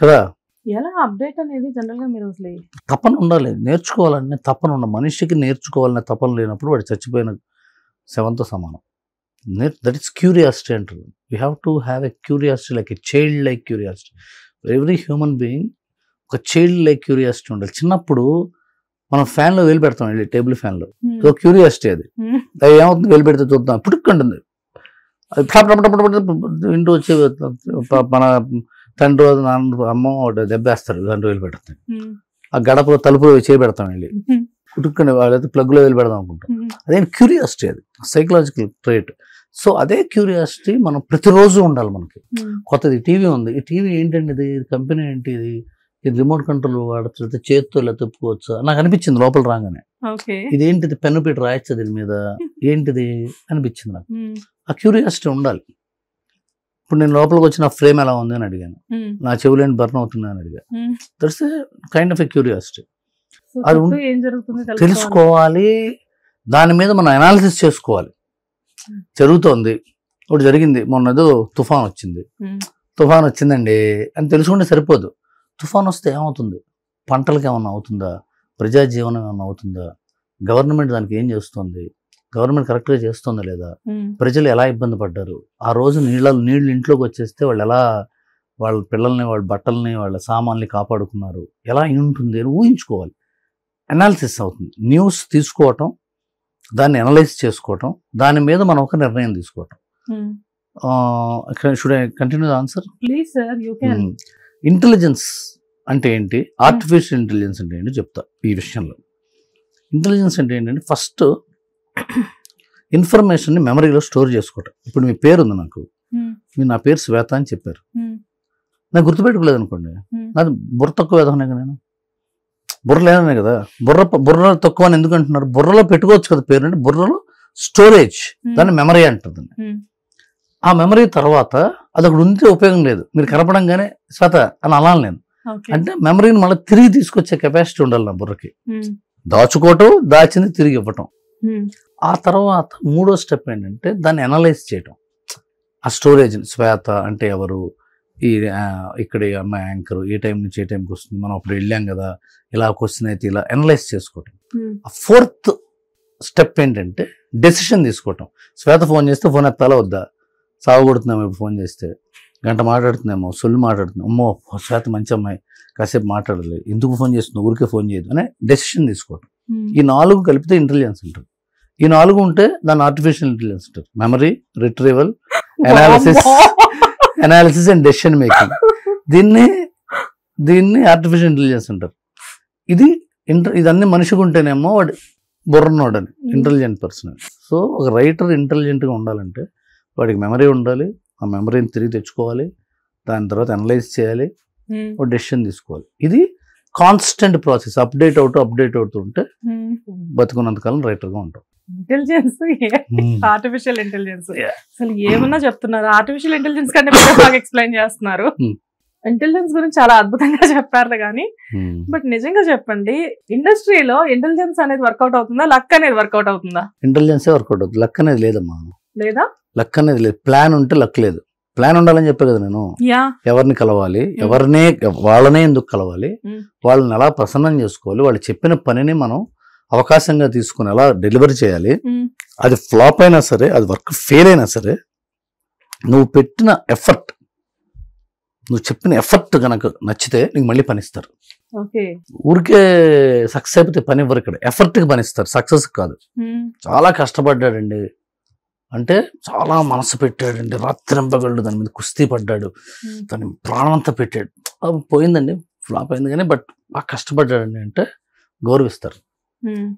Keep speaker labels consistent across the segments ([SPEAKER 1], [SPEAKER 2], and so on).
[SPEAKER 1] కదా.
[SPEAKER 2] ఎలా అప్డేట్ అనేది జనరల్ గా మీరు అసలు
[SPEAKER 1] తపన ఉండాలి, నేర్చుకోవాలనే తపన ఉన్న మనిషికి నేర్చుకోవాలనే తపన లేనప్పుడు వాడు చచ్చిపోయిన శవంతో సమానం. దట్ ఈస్ క్యూరియాసిటీ అంటారు. You have to have a curiosity, like a child like curiosity. Every human being ఒక చైల్డ్ లైక్ క్యూరియాసిటీ ఉండాలి. చిన్నప్పుడు మనం ఫ్యాన్లో వేలు పెడతాం, టేబుల్ ఫ్యాన్లో, సో క్యూరియాసిటీ అది ఏమవుతుంది, వేలు పెడితే చూద్దాం పుట్టుకుంటుంది, ఇంటూ వచ్చి మన తండ్రి నాన్న అమ్మ దెబ్బేస్తారు, దాంట్లో వేలు పెడతాం. ఆ గడపలో తలుపులో చేయబెడతాం వెళ్ళి పుట్టుకుని, వాళ్ళైతే ప్లగ్లో వేలు పెడదాం అనుకుంటాం. అదే క్యూరియాసిటీ, అది సైకలాజికల్ ట్రేట్. సో అదే క్యూరియాసిటీ మనం ప్రతిరోజు ఉండాలి. మనకి కొత్తది టీవీ ఉంది, ఈ టీవీ ఏంటండి, ఇది కంపెనీ ఏంటి, ఇది రిమోట్ కంట్రోల్ వాడచ్చు, చేతితో ఇలా తిప్పుకోవచ్చు నాకు అనిపించింది లోపల రాగానే. ఇదేంటిది, పెన్ను పెట్టి రాయొచ్చు దీని మీద, ఏంటిది అనిపించింది నాకు. ఆ క్యూరియాసిటీ ఉండాలి. ఇప్పుడు నేను లోపలికి వచ్చిన ఫ్రేమ్ ఎలా ఉంది అని అడిగాను, నా చెవులేని బర్న్ అవుతుంది అని అడిగాను. That's kind of a curiosity. అది తెలుసుకోవాలి, దాని మీద మనం అనాలిసిస్ చేసుకోవాలి. జరుగుతోంది, ఒకటి జరిగింది, మొన్న ఏదో తుఫాన్ వచ్చిందండి అని తెలుసుకుంటే సరిపోదు. తుఫాన్ వస్తే ఏమవుతుంది, పంటలకి ఏమన్నా అవుతుందా, ప్రజా జీవనం ఏమన్నా అవుతుందా, గవర్నమెంట్ దానికి ఏం చేస్తుంది, గవర్నమెంట్ కరెక్ట్గా చేస్తుందా లేదా, ప్రజలు ఎలా ఇబ్బంది పడ్డారు, ఆ రోజు నీళ్ళు ఇంట్లోకి వచ్చేస్తే వాళ్ళు ఎలా వాళ్ళ పిల్లల్ని, వాళ్ళ బట్టల్ని, వాళ్ళ సామాన్ని కాపాడుకున్నారు, ఎలా ఉంటుంది అని ఊహించుకోవాలి. అనాలిసిస్ అవుతుంది. న్యూస్ తీసుకోవటం, దాన్ని అనలైజ్ చేసుకోవటం, దాని మీద మనం ఒక నిర్ణయం తీసుకోవటం. Should I continue the answer?
[SPEAKER 2] Please sir, you can.
[SPEAKER 1] Intelligence అంటే ఏంటి, ఆర్టిఫిషియల్ ఇంటెలిజెన్స్ అంటే ఏంటి చెప్తా. ఈ విషయంలో ఇంటెలిజెన్స్ అంటే ఏంటంటే, ఫస్ట్ ఇన్ఫర్మేషన్ని మెమరీలో స్టోర్ చేసుకోవటం. ఇప్పుడు మీ పేరు ఉంది, నాకు మీరు నా పేరు శ్వేత అని చెప్పారు, నాకు గుర్తుపెట్టుకోలేదు అనుకోండి, నాది బుర్ర తక్కువ వేదనే కదా, నేను బుర్ర లేదనే కదా. బుర్ర తక్కువ అని ఎందుకు అంటున్నారు, బుర్రలో పెట్టుకోవచ్చు కదా పేరు, అంటే బుర్రలో స్టోరేజ్, దాన్ని మెమరీ అంటుంది. ఆ మెమరీ తర్వాత అది అక్కడ ఉంటే ఉపయోగం లేదు, మీరు కనపడంగానే శ్వేత అని అలానే నేను అంటే మెమరీని మళ్ళీ తిరిగి తీసుకొచ్చే కెపాసిటీ ఉండాలి నా బుర్రకి. దాచుకోవటం, దాచింది తిరిగి ఇవ్వటం. ఆ తర్వాత మూడో స్టెప్ ఏంటంటే దాన్ని అనలైజ్ చేయటం. ఆ స్టోరేజ్, శ్వేత అంటే ఎవరు, ఈ ఇక్కడ అమ్మాయి యాంకర్ ఏ టైం నుంచి ఏ టైంకి వస్తుంది, మనం అప్పుడు వెళ్ళాం కదా, ఇలా క్వశ్చన్ అయితే ఇలా అనలైజ్ చేసుకోవటం. ఆ ఫోర్త్ స్టెప్ ఏంటంటే డెసిషన్ తీసుకోవటం. శ్వేత ఫోన్ చేస్తే ఫోన్ ఎత్తాలా వద్దా, సాగుకొడుతున్నాము, ఇప్పుడు ఫోన్ చేస్తే గంట మాట్లాడుతున్నామో, సొల్లు మాట్లాడుతున్నాం, అమ్మో శ్వేత మంచి అమ్మాయి, కాసేపు మాట్లాడలేదు, ఎందుకు ఫోన్ చేస్తున్నావు, ఊరికే ఫోన్ చేయదు అనే డెసిషన్ తీసుకోవటం. ఈ 4 కలిపితే ఇంటెలిజెన్స్ ఉంటుంది. ఈ 4 ఉంటే దాన్ని ఆర్టిఫిషియల్ ఇంటెలిజెన్స్ ఉంటుంది. Memory, retrieval, analysis and decision making. దీన్ని ఆర్టిఫిషియల్ ఇంటెలిజెన్స్ అంటారు. ఇదన్నీ మనిషికి ఉంటేనేమో వాడు బుర్రనోడని ఇంటెలిజెంట్ పర్సన్. సో ఒక రైటర్ ఇంటెలిజెంట్గా ఉండాలంటే వాడికి మెమరీ ఉండాలి, ఆ మెమరీని తిరిగి తెచ్చుకోవాలి, దాని తర్వాత అనలైజ్ చేయాలి, ఒక డెసిషన్ తీసుకోవాలి. ఇది కాన్స్టెంట్ ప్రాసెస్, అప్డేట్ అవుతూ ఉంటే బతుకున్నంతకాలం రైటర్గా ఉంటాం.
[SPEAKER 2] ఇంటెలిజెన్స్, ఆర్టిఫిషియల్ ఇంటెలిజెన్స్, అసలు ఏమన్నా చెప్తున్నారు, ఆర్టిఫిషియల్ ఇంటెలిజెన్స్ కంటే బాగా ఎక్స్ప్లెయిన్ చేస్తున్నారు. ఇంటెలిజెన్స్ గురించి చాలా అద్భుతంగా చెప్పారు కానీ, బట్ నిజంగా చెప్పండి, ఇండస్ట్రీలో ఇంటెలిజెన్స్ అనేది వర్కౌట్ అవుతుందా, లక్ అనేది వర్కౌట్ అవుతుందా?
[SPEAKER 1] ఇంటెలిజెన్సే వర్కౌట్ అవుతుంది, లక్ అనేది లేదమ్మా.
[SPEAKER 2] లేదా? లక్
[SPEAKER 1] అనేది లేదు. ప్లాన్ ఉంటే లక్ లేదు. ప్లాన్ ఉండాలని చెప్పే కదా నేను, ఎవరిని కలవాలి, వాళ్ళనే ఎందుకు కలవాలి, వాళ్ళని ఎలా ప్రసన్నం చేసుకోవాలి, వాళ్ళు చెప్పిన పనిని మనం అవకాశంగా తీసుకుని ఎలా డెలివరీ చేయాలి. అది ఫ్లాప్ అయినా సరే, అది వర్క్ ఫెయిల్ అయినా సరే, నువ్వు పెట్టిన ఎఫర్ట్, నువ్వు చెప్పిన ఎఫర్ట్ కనుక నచ్చితే నీకు మళ్ళీ పనిస్తారు. ఊరికే సక్సెస్ అయిపోతే పని ఇవ్వరు, ఇక్కడ ఎఫర్ట్కి పనిస్తారు, సక్సెస్ కాదు. చాలా కష్టపడ్డాడండి అంటే, చాలా మనసు పెట్టాడండి, రాత్రింపగళ్ళు దాని మీద కుస్తీ పడ్డాడు, దాన్ని ప్రాణమంతా పెట్టాడు, పోయిందండి, ఫ్లాప్ అయింది కానీ, బట్ బాగా కష్టపడ్డాడండి అంటే గౌరవిస్తారు.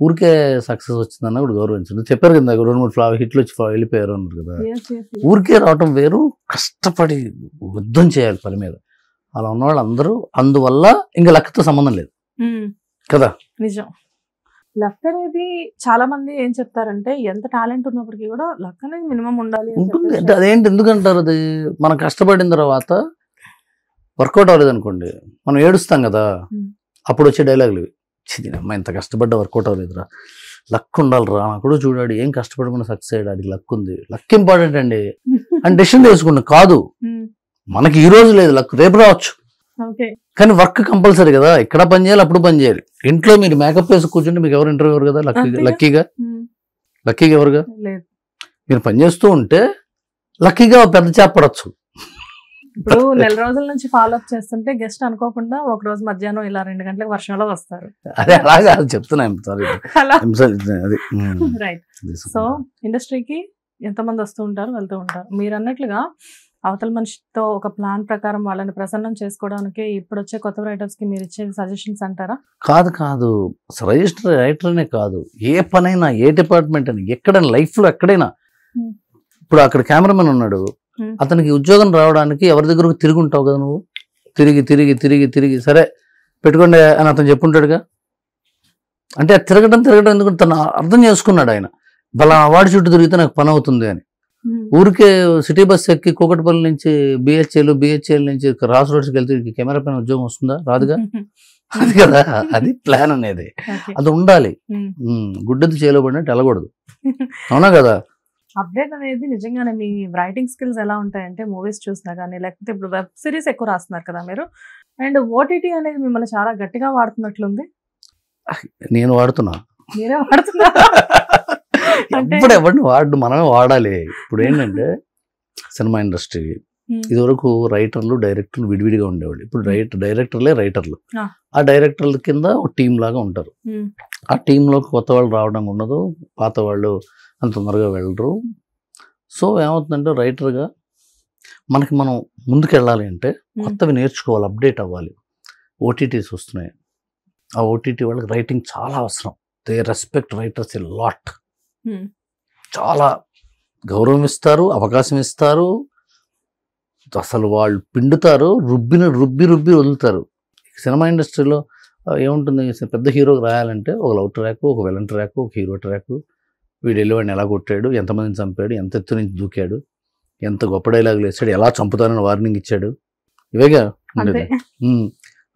[SPEAKER 1] ఊరికే సక్సెస్ వచ్చిందన్న కూడా గౌరవించండి. చెప్పారు కదా 2-3 హిట్లు వచ్చి వెళ్ళిపోయారు అన్నారు కదా. ఊరికే రావటం వేరు, కష్టపడి యుద్ధం చేయాలి పని మీద. అలా ఉన్నవాళ్ళు అందరూ, అందువల్ల ఇంకా లక్తో సంబంధం లేదు కదా.
[SPEAKER 2] నిజం. లక్ అనేది చాలా మంది ఏం చెప్తారంటే, ఎంత టాలెంట్ ఉన్నప్పటికీ కూడా లక్ అనేది మినిమం ఉండాలి
[SPEAKER 1] ఉంటుంది. అంటే అదేంటి, ఎందుకంటారు, అది మనం కష్టపడిన తర్వాత వర్కౌట్ అవ్వలేదు అనుకోండి, మనం ఏడుస్తాం కదా, అప్పుడు వచ్చే డైలాగులు, అమ్మ ఇంత కష్టపడ్డా వర్కౌట్ అవ్వలేదురా, లక్ ఉండాలిరా, నాకు కూడా చూడాడు ఏం కష్టపడకుండా సక్సెస్ అయ్యాడు, అడిగి లక్ ఉంది, లక్ ఇంపార్టెంట్ అండి అని డెసిషన్ తీసుకున్నాం. కాదు, మనకి ఈ రోజు లేదు లక్, రేపు రావచ్చు. కానీ వర్క్ కంపల్సరీ కదా, ఇక్కడ పని చేయాలి అప్పుడు పని చేయాలి. ఇంట్లో మీరు మేకప్ వేసి కూర్చుంటే మీకు ఎవరు ఇంటర్వ్యూ కదా, లక్కీగా ఎవరుగా మీరు పని చేస్తూ ఉంటే లక్కీగా పెద్ద చేప పడచ్చు.
[SPEAKER 2] ఇప్పుడు నెల రోజుల నుంచి ఫాలో అప్ చేస్తుంటే గెస్ట్ అనుకోకుండా ఒక రోజు మధ్యాహ్నం ఇలా 2 గంటలకు వర్షంలో వస్తారు.
[SPEAKER 1] అదే అలాగా చెప్తున్నాను.
[SPEAKER 2] రైట్. సో ఇండస్ట్రీకి ఎంతమంది వస్తూ ఉంటారు, వెళ్తూ ఉంటారు. మీరు అన్నట్లుగా అవతల మనిషితో ఒక ప్లాన్ ప్రకారం వాళ్ళని ప్రసన్నం చేసుకోవడానికి ఇప్పుడు వచ్చే కొత్త రైటర్స్ కి మీరు ఇచ్చే సజెషన్స్ అంటారా?
[SPEAKER 1] కాదు రైటర్నే కాదు, ఏ పనైనా ఏ డిపార్ట్మెంట్ అయినా ఎక్కడైనా లైఫ్ లో ఎక్కడైనా. ఇప్పుడు అక్కడ కెమెరామెన్ ఉన్నాడు, అతనికి ఉద్యోగం రావడానికి ఎవరి దగ్గరకు తిరిగి ఉంటావు కదా నువ్వు, తిరిగి సరే పెట్టుకోండి అని అతను చెప్పుంటాడుగా. అంటే తిరగడం ఎందుకు తను అర్థం చేసుకున్నాడు ఆయన, బలా వాడి చుట్టూ తిరిగితే నాకు పని అవుతుంది అని. ఊరికే సిటీ బస్ ఎక్కి కూకట్పల్లి నుంచి బిహెచ్ఎల్ నుంచి రాస్ రోడ్స్కి వెళ్తే కెమెరా పైన ఉద్యోగం వస్తుందా? రాదుగా. అది కదా, అది ప్లాన్ అనేది, అది ఉండాలి. గుడ్డెద్దు చేయలో పడినట్టు వెళ్ళకూడదు, అవునా కదా.
[SPEAKER 2] అప్డేట్ అనేది నిజంగానే మీ రైటింగ్ స్కిల్స్ ఎలా ఉంటాయంటే మూవీస్ చూసినా కానీ, లేకపోతే ఇప్పుడు వెబ్ సిరీస్ ఎక్కువ రాస్తున్నారు కదా మీరు, అండ్ ఓటీటీ అనేది మిమ్మల్ని చాలా గట్టిగా వాడుతున్నట్లుంది.
[SPEAKER 1] నేను వాడుతున్నా,
[SPEAKER 2] మీరే వాడుతున్నారు.
[SPEAKER 1] ఇప్పుడు ఎవరిని మనమే వాడాలి. ఇప్పుడు ఏంటంటే సినిమా ఇండస్ట్రీ ఇదివరకు రైటర్లు డైరెక్టర్లు విడివిడిగా ఉండేవాళ్ళు. ఇప్పుడు రైటర్లు ఆ డైరెక్టర్ల కింద ఒక టీం లాగా ఉంటారు. ఆ టీంలోకి కొత్త వాళ్ళు రావడం ఉండదు, పాత వాళ్ళు అంత తొందరగా వెళ్ళరు. సో ఏమవుతుందంటే రైటర్గా మనం ముందుకు వెళ్ళాలి అంటే కొత్తవి నేర్చుకోవాలి, అప్డేట్ అవ్వాలి. ఓటీటీస్ వస్తున్నాయి, ఆ ఓటీటీ వాళ్ళకి రైటింగ్ చాలా అవసరం. They respect writers a lot. చాలా గౌరవం ఇస్తారు, అవకాశం ఇస్తారు, అసలు వాళ్ళు పిండుతారు, రుబ్బి వదులుతారు. సినిమా ఇండస్ట్రీలో ఏముంటుంది, పెద్ద హీరోకి రాయాలంటే ఒక లవ్ ట్రాక్, ఒక విలన్ ట్రాక్, ఒక హీరో ట్రాక్, వీడు వెళ్ళివాడిని ఎలా కొట్టాడు, ఎంతమందిని చంపాడు, ఎంత ఎత్తు నుంచి దూకాడు, ఎంత గొప్ప డైలాగులు వేసాడు, ఎలా చంపుతానని వార్నింగ్ ఇచ్చాడు, ఇవేగా ఉండేది.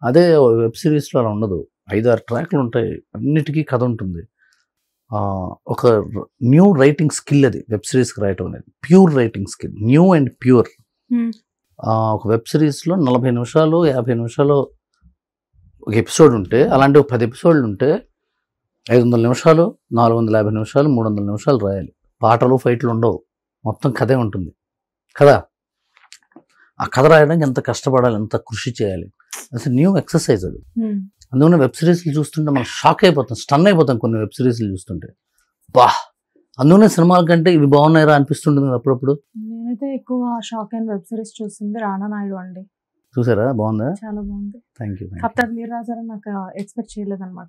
[SPEAKER 1] అదే వెబ్ సిరీస్లో అలా ఉండదు. 5-6 ట్రాక్లు ఉంటాయి, అన్నిటికీ కథ ఉంటుంది. ఒక న్యూ రైటింగ్ స్కిల్ అది వెబ్ సిరీస్కి రాయటం అనేది, pure writing skill, new and pure. ఒక వెబ్ సిరీస్లో 40 నిమిషాలు 50 నిమిషాలు ఒక ఎపిసోడ్ ఉంటే, అలాంటి ఒక 10 ఎపిసోడ్లు ఉంటే 500 నిమిషాలు, 450 నిమిషాలు, 300 నిమిషాలు రాయాలి. పాటలు ఫైట్లు ఉండవు, మొత్తం కథే ఉంటుంది కదా. ఆ కథ రాయడానికి ఎంత కష్టపడాలి, ఎంత కృషి చేయాలి, అసలు న్యూ ఎక్సర్సైజ్ అది. అందుకని వెబ్ సిరీస్లు చూస్తుంటే మనం షాక్ అయిపోతాం, స్టన్ అయిపోతాం కొన్ని వెబ్ సిరీస్లు చూస్తుంటే. అందుకనే సినిమాల కంటే ఇవి బాగున్నాయిరా అనిపిస్తుంటుంది అప్పుడప్పుడు.
[SPEAKER 2] నేనైతే ఎక్కువ షాక్ అయిన వెబ్ సిరీస్ చూసింది రానా నాయుడు అండి.
[SPEAKER 1] చూసారా? బాగుందా?
[SPEAKER 2] చాలా బాగుంది.
[SPEAKER 1] Thank you.
[SPEAKER 2] కాకపోతే మీరు రాసారని నాకు ఎక్స్పెక్ట్ చేయలేదన్నమాట.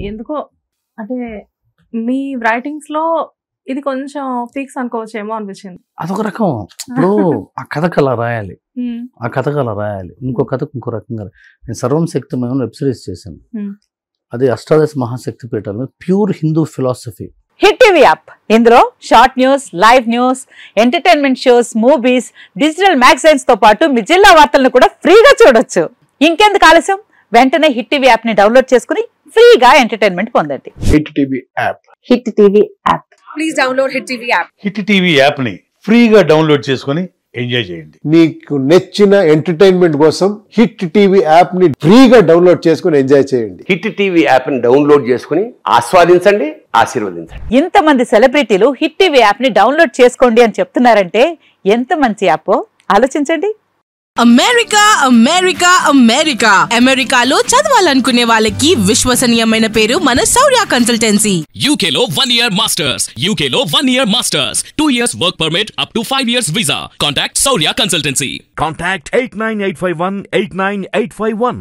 [SPEAKER 2] ఎందుకో అంటే మీ రైటింగ్స్ లో ఇది కొంచెం పీక్స్ అనుకోవచ్చేమో అనిపించింది.
[SPEAKER 1] అదొక రకం. ఇప్పుడు ఆ కథకు అలా రాయాలి, ఇంకో కథకు ఇంకో రకంగా. నేను సర్వం శక్తిమయం వెబ్ సిరీస్ చేశాను, అది అష్టాదశ మహాశక్తి పీఠాలు, pure Hindu philosophy.
[SPEAKER 3] Hit TV app, ఇందులో short news, live news, entertainment shows, movies, digital magazines తో పాటు మీ జిల్లా వార్తలను కూడా ఫ్రీగా చూడొచ్చు. ఇంకెందుకు ఆలస్యం, వెంటనే హిట్ టీవీ యాప్ ని డౌన్లోడ్ చేసుకుని ఫ్రీగా ఎంటర్టైన్మెంట్ పొందండి.
[SPEAKER 4] Hit TV app.
[SPEAKER 3] Hit TV app.
[SPEAKER 2] Please download hit TV app.
[SPEAKER 4] Hit TV app ని ఫ్రీగా డౌన్లోడ్ చేసుకుని ఎంజాయ్ చేయండి.
[SPEAKER 5] మీకు నచ్చిన ఎంటర్టైన్మెంట్ కోసం హిట్ టీవీ యాప్ ని ఫ్రీగా డౌన్లోడ్ చేసుకుని ఎంజాయ్ చేయండి.
[SPEAKER 6] హిట్ టీవీ యాప్ ని డౌన్లోడ్ చేసుకుని ఆస్వాదించండి, ఆశీర్వదించండి.
[SPEAKER 3] ఇంతమంది సెలబ్రిటీలు హిట్ టీవీ యాప్ ని డౌన్లోడ్ చేసుకోండి అని చెప్తున్నారంటే ఎంత మంచి యాప్ ఆలోచించండి.
[SPEAKER 7] అమెరికాలో చదవాలనుకునే వాళ్ళకి విశ్వసనీయమైన పేరు మన శౌర్య కన్సల్టెన్సీ.
[SPEAKER 8] UK లో 1 year masters, 2 years work permit up to 5 years visa. Contact Saurya Consultancy.
[SPEAKER 9] Contact 89851 89851.